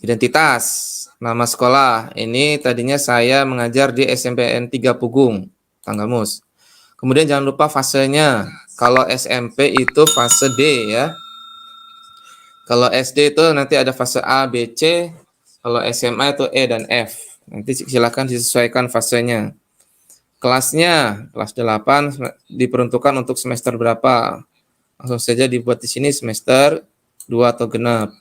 Identitas, nama sekolah. Ini tadinya saya mengajar di SMPN 3 Pugung, Tanggamus. Kemudian jangan lupa fasenya. Kalau SMP itu fase D ya. Kalau SD itu nanti ada fase A, B, C. Kalau SMA itu E dan F. Nanti silakan disesuaikan fasenya. Kelasnya, kelas 8 diperuntukkan untuk semester berapa? Langsung saja dibuat di sini semester 2 atau genap.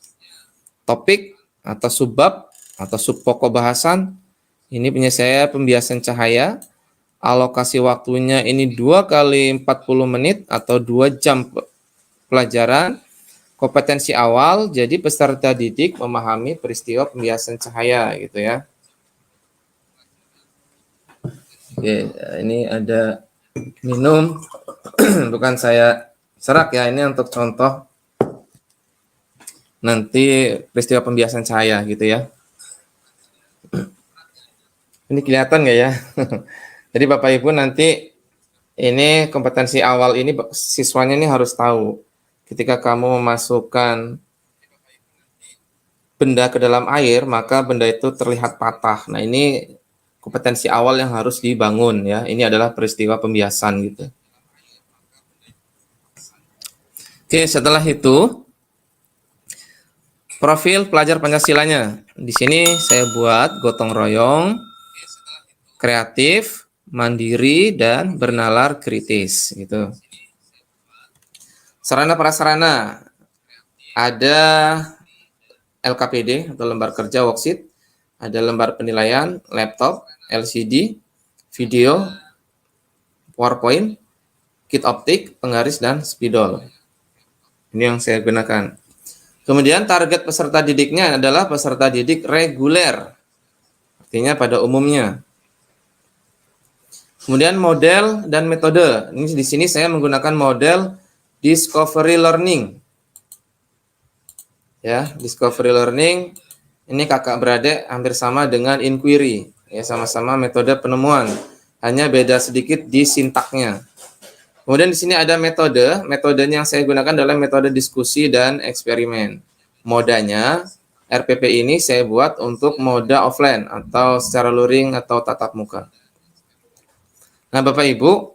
Topik atau subbab atau subpokok bahasan. Ini punya saya pembiasan cahaya. Alokasi waktunya ini 2 kali 40 menit atau 2 jam pelajaran. Kompetensi awal, jadi peserta didik memahami peristiwa pembiasan cahaya gitu ya. Oke, ini ada minum, bukan saya serak ya, ini untuk contoh nanti peristiwa pembiasan cahaya gitu ya. Ini kelihatan nggak ya? Jadi Bapak Ibu nanti ini kompetensi awal ini siswanya ini harus tahu ketika kamu memasukkan benda ke dalam air, maka benda itu terlihat patah. Nah, ini kompetensi awal yang harus dibangun ya. Ini adalah peristiwa pembiasan gitu. Oke, setelah itu profil pelajar Pancasilanya. Di sini saya buat gotong royong, kreatif, mandiri, dan bernalar kritis gitu. Sarana prasarana ada LKPD atau lembar kerja worksheet, ada lembar penilaian, laptop, LCD, video, PowerPoint, kit optik, penggaris, dan spidol. Ini yang saya gunakan. Kemudian target peserta didiknya adalah peserta didik reguler, artinya pada umumnya. Kemudian model dan metode. Ini di sini saya menggunakan model discovery learning. Ya, discovery learning ini kakak beradik hampir sama dengan inquiry. Ya, sama-sama metode penemuan. Hanya beda sedikit di sintaknya. Kemudian di sini ada metode. Metodenya yang saya gunakan adalah metode diskusi dan eksperimen. Modanya RPP ini saya buat untuk moda offline atau secara luring atau tatap muka. Nah, Bapak Ibu,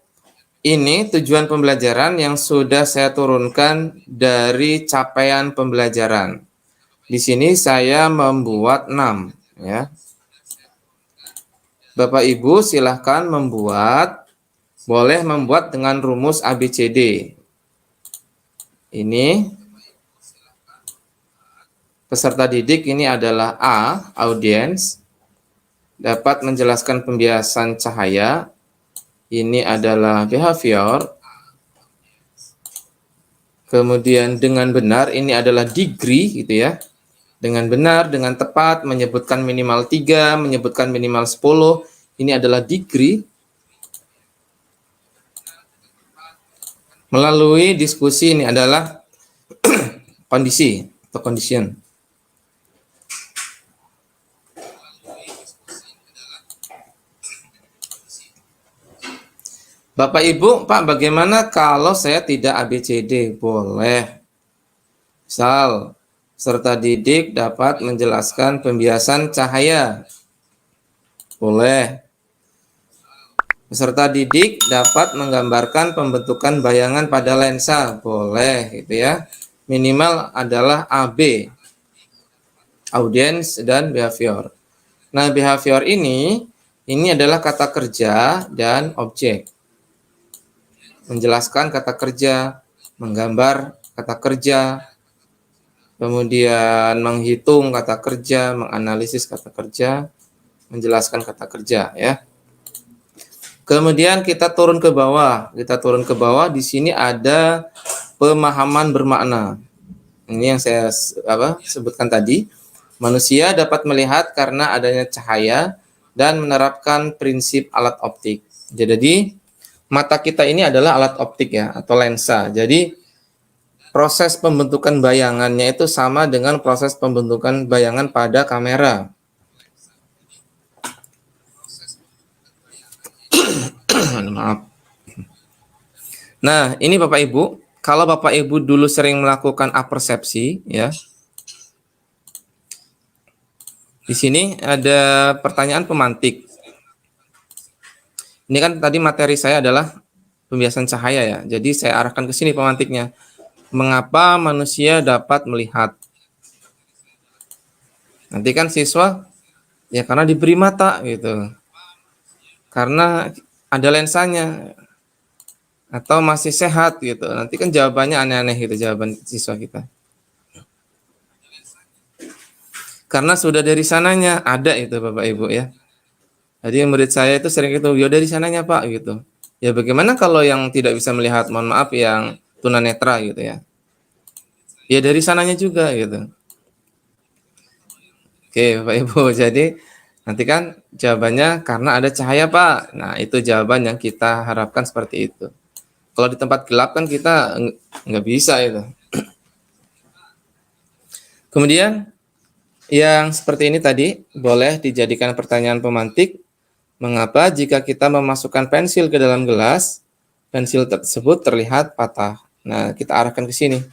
ini tujuan pembelajaran yang sudah saya turunkan dari capaian pembelajaran. Di sini saya membuat 6 ya. Bapak Ibu silahkan boleh membuat dengan rumus ABCD. Ini peserta didik ini adalah A, audiens, dapat menjelaskan pembiasan cahaya. Ini adalah behavior. Kemudian dengan benar ini adalah degree gitu ya. Dengan benar, dengan tepat, menyebutkan minimal 3, menyebutkan minimal 10. Ini adalah degree. Melalui diskusi ini adalah kondisi atau condition. Bapak Ibu, Pak, bagaimana kalau saya tidak ABCD? Boleh. Misal, peserta didik dapat menjelaskan pembiasan cahaya. Boleh. Peserta didik dapat menggambarkan pembentukan bayangan pada lensa. Boleh, gitu ya. Minimal adalah AB. Audience dan behavior. Nah, behavior ini adalah kata kerja dan objek. Menjelaskan kata kerja, menggambar kata kerja, kemudian menghitung kata kerja, menganalisis kata kerja, menjelaskan kata kerja ya. Kemudian kita turun ke bawah. Di sini ada pemahaman bermakna. Ini yang saya sebutkan tadi. Manusia dapat melihat karena adanya cahaya dan menerapkan prinsip alat optik. Jadi mata kita ini adalah alat optik ya, atau lensa. Jadi proses pembentukan bayangannya itu sama dengan proses pembentukan bayangan pada kamera. Maaf. Nah, ini Bapak Ibu, kalau Bapak Ibu dulu sering melakukan apersepsi ya, Di sini ada pertanyaan pemantik. Ini kan tadi materi saya adalah pembiasan cahaya ya. Jadi saya arahkan ke sini pemantiknya. Mengapa manusia dapat melihat? Nanti kan siswa ya karena diberi mata gitu. Karena ada lensanya atau masih sehat gitu. Nanti kan jawabannya aneh-aneh gitu jawaban siswa kita. Karena sudah dari sananya ada itu Bapak Ibu ya. Jadi murid saya itu sering itu, ya dari sananya Pak gitu. Ya bagaimana kalau yang tidak bisa melihat, mohon maaf yang tunanetra gitu ya. Ya dari sananya juga gitu. Oke Bapak Ibu, jadi nanti kan jawabannya karena ada cahaya Pak. Nah itu jawaban yang kita harapkan seperti itu. Kalau di tempat gelap kan kita nggak bisa itu. Kemudian yang seperti ini tadi boleh dijadikan pertanyaan pemantik. Mengapa jika kita memasukkan pensil ke dalam gelas, pensil tersebut terlihat patah? Nah, kita arahkan ke sini.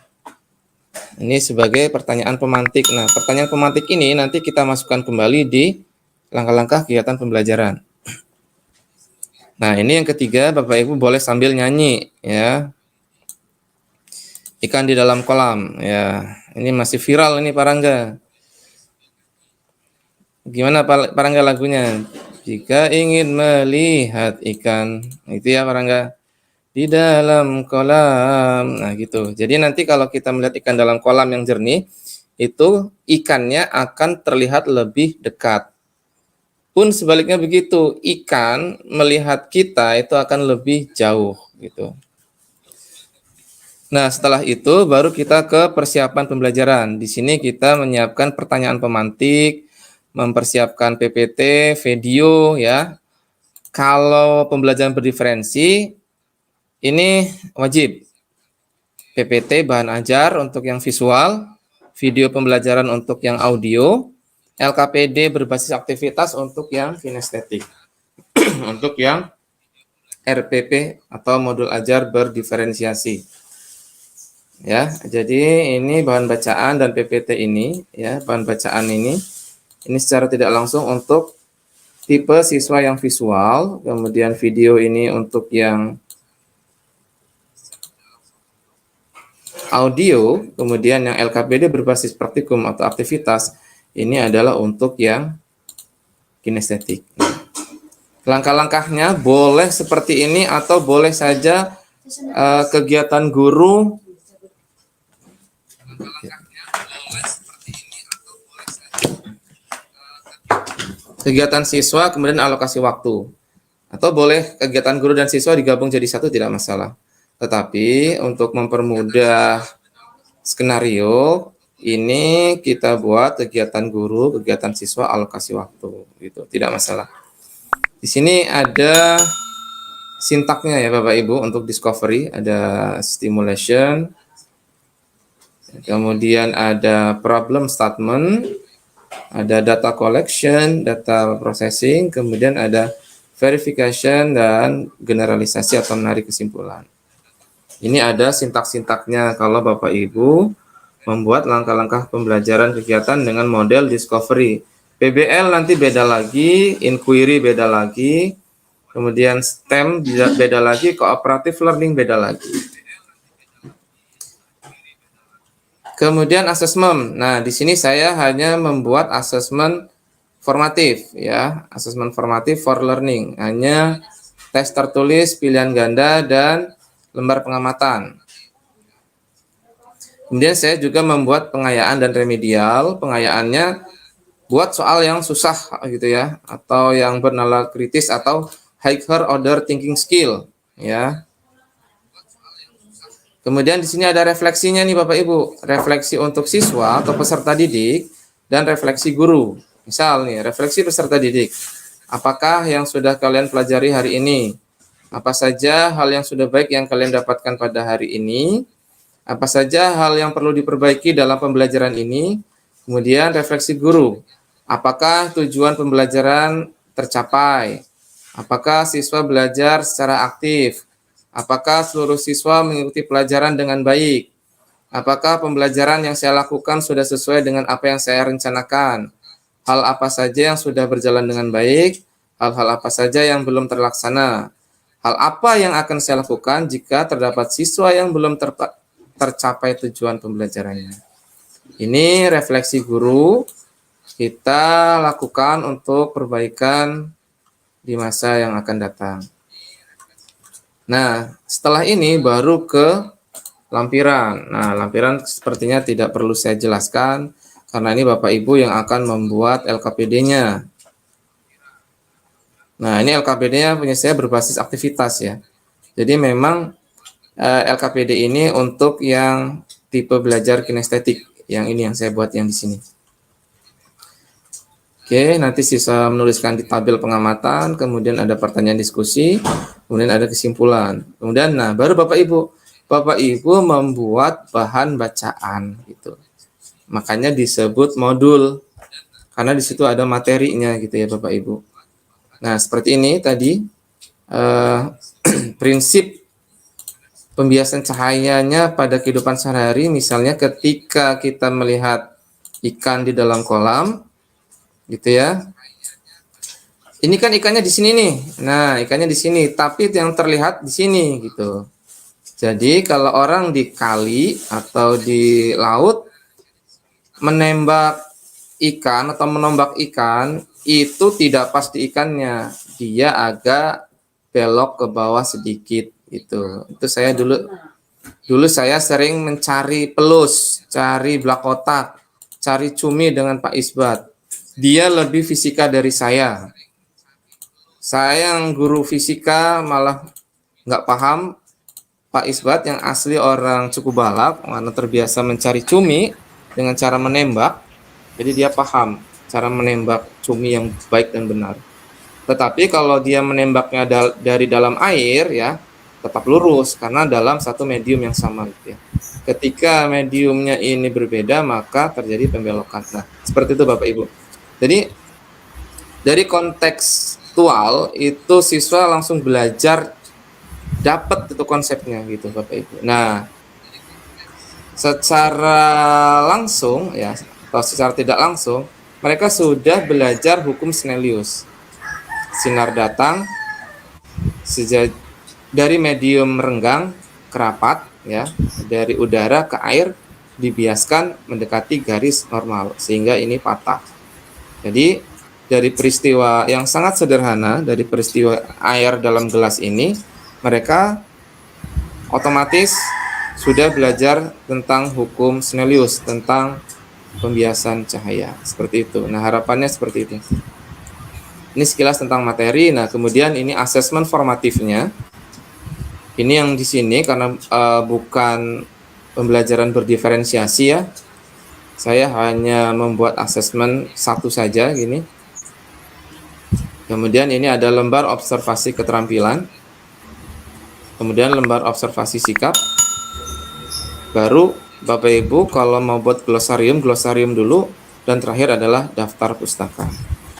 Ini sebagai pertanyaan pemantik. Nah, pertanyaan pemantik ini nanti kita masukkan kembali di langkah-langkah kegiatan pembelajaran. Nah, ini yang ketiga, Bapak Ibu boleh sambil nyanyi ya. Ikan di dalam kolam ya. Ini masih viral ini Pak Rangga. Gimana Pak Rangga lagunya? Jika ingin melihat ikan, itu ya Pak Rangga. Di dalam kolam. Nah, gitu. Jadi nanti kalau kita melihat ikan dalam kolam yang jernih, itu ikannya akan terlihat lebih dekat. Pun sebaliknya begitu, ikan melihat kita itu akan lebih jauh gitu. Nah, setelah itu baru kita ke persiapan pembelajaran. Di sini kita menyiapkan pertanyaan pemantik, mempersiapkan PPT, video ya. Kalau pembelajaran berdiferensi ini wajib PPT bahan ajar untuk yang visual, video pembelajaran untuk yang audio, LKPD berbasis aktivitas untuk yang kinestetik. Untuk yang RPP atau modul ajar berdiferensiasi. Ya, jadi ini bahan bacaan dan PPT ini ya, bahan bacaan ini secara tidak langsung untuk tipe siswa yang visual, kemudian video ini untuk yang audio, kemudian yang LKPD berbasis praktikum atau aktivitas, ini adalah untuk yang kinestetik. Langkah-langkahnya boleh seperti ini atau boleh saja kegiatan guru. Kegiatan siswa kemudian alokasi waktu. Atau boleh kegiatan guru dan siswa digabung jadi satu, tidak masalah. Tetapi untuk mempermudah skenario ini kita buat kegiatan guru, kegiatan siswa, alokasi waktu gitu, tidak masalah. Di sini ada sintaknya ya Bapak Ibu untuk discovery, ada stimulation, kemudian ada problem statement, ada data collection, data processing, kemudian ada verification dan generalisasi atau menarik kesimpulan. Ini ada sintak-sintaknya kalau Bapak Ibu membuat langkah-langkah pembelajaran kegiatan dengan model discovery. PBL nanti beda lagi, inquiry beda lagi, kemudian STEM beda lagi, cooperative learning beda lagi. Kemudian assessment. Nah, di sini saya hanya membuat assessment formatif ya, assessment formatif for learning. Hanya tes tertulis, pilihan ganda dan lembar pengamatan. Kemudian saya juga membuat pengayaan dan remedial. Pengayaannya buat soal yang susah gitu ya, atau yang bernalar kritis atau higher order thinking skill ya. Kemudian di sini ada refleksinya nih Bapak Ibu, refleksi untuk siswa atau peserta didik dan refleksi guru. Misal nih, refleksi peserta didik. Apakah yang sudah kalian pelajari hari ini? Apa saja hal yang sudah baik yang kalian dapatkan pada hari ini? Apa saja hal yang perlu diperbaiki dalam pembelajaran ini? Kemudian refleksi guru. Apakah tujuan pembelajaran tercapai? Apakah siswa belajar secara aktif? Apakah seluruh siswa mengikuti pelajaran dengan baik? Apakah pembelajaran yang saya lakukan sudah sesuai dengan apa yang saya rencanakan? hal apa saja yang sudah berjalan dengan baik, hal-hal apa saja yang belum terlaksana, hal apa yang akan saya lakukan jika terdapat siswa yang belum tercapai tujuan pembelajarannya. Ini refleksi guru kita lakukan untuk perbaikan di masa yang akan datang. Nah, setelah ini baru ke lampiran. Nah, lampiran sepertinya tidak perlu saya jelaskan karena ini Bapak Ibu yang akan membuat LKPD-nya. Nah, ini LKPD-nya punya saya berbasis aktivitas ya. Jadi memang LKPD ini untuk yang tipe belajar kinestetik. Yang ini yang saya buat yang di sini. Oke, nanti siswa menuliskan di tabel pengamatan, kemudian ada pertanyaan diskusi, kemudian ada kesimpulan. Kemudian, nah baru Bapak Ibu membuat bahan bacaan gitu. Makanya disebut modul, karena di situ ada materinya gitu ya Bapak Ibu. Nah seperti ini tadi prinsip pembiasan cahayanya pada kehidupan sehari-hari. Misalnya ketika kita melihat ikan di dalam kolam, gitu ya. Ini kan ikannya di sini nih. Nah, ikannya di sini, tapi yang terlihat di sini gitu. Jadi kalau orang di kali atau di laut menembak ikan atau menombak ikan, itu tidak pas di ikannya. Dia agak belok ke bawah sedikit gitu. Itu saya dulu saya sering mencari pelus, cari blak kotak, cari cumi dengan Pak Isbat. Dia lebih fisika dari saya. Saya yang guru fisika malah nggak paham. Pak Isbat yang asli orang Cukup Balak, mana terbiasa mencari cumi dengan cara menembak. Jadi dia paham cara menembak cumi yang baik dan benar. Tetapi kalau dia menembaknya dari dalam air ya, tetap lurus karena dalam satu medium yang sama gitu ya. Ketika mediumnya ini berbeda, maka terjadi pembelokan. Nah, seperti itu Bapak Ibu. Jadi dari kontekstual itu siswa langsung belajar, dapat itu konsepnya gitu Bapak Ibu. Nah, secara langsung ya atau secara tidak langsung mereka sudah belajar hukum Snellius. Sinar datang dari medium renggang ke rapat ya, dari udara ke air dibiaskan mendekati garis normal sehingga ini patah. Jadi dari peristiwa yang sangat sederhana, dari peristiwa air dalam gelas ini, mereka otomatis sudah belajar tentang hukum Snellius, tentang pembiasan cahaya. Seperti itu. Nah, harapannya seperti itu. Ini sekilas tentang materi. Nah, kemudian ini asesmen formatifnya. Ini yang di sini karena bukan pembelajaran berdiferensiasi ya. Saya hanya membuat asesmen satu saja gini. Kemudian ini ada lembar observasi keterampilan. Kemudian lembar observasi sikap. Baru Bapak Ibu kalau mau buat glosarium dulu. Dan terakhir adalah daftar pustaka.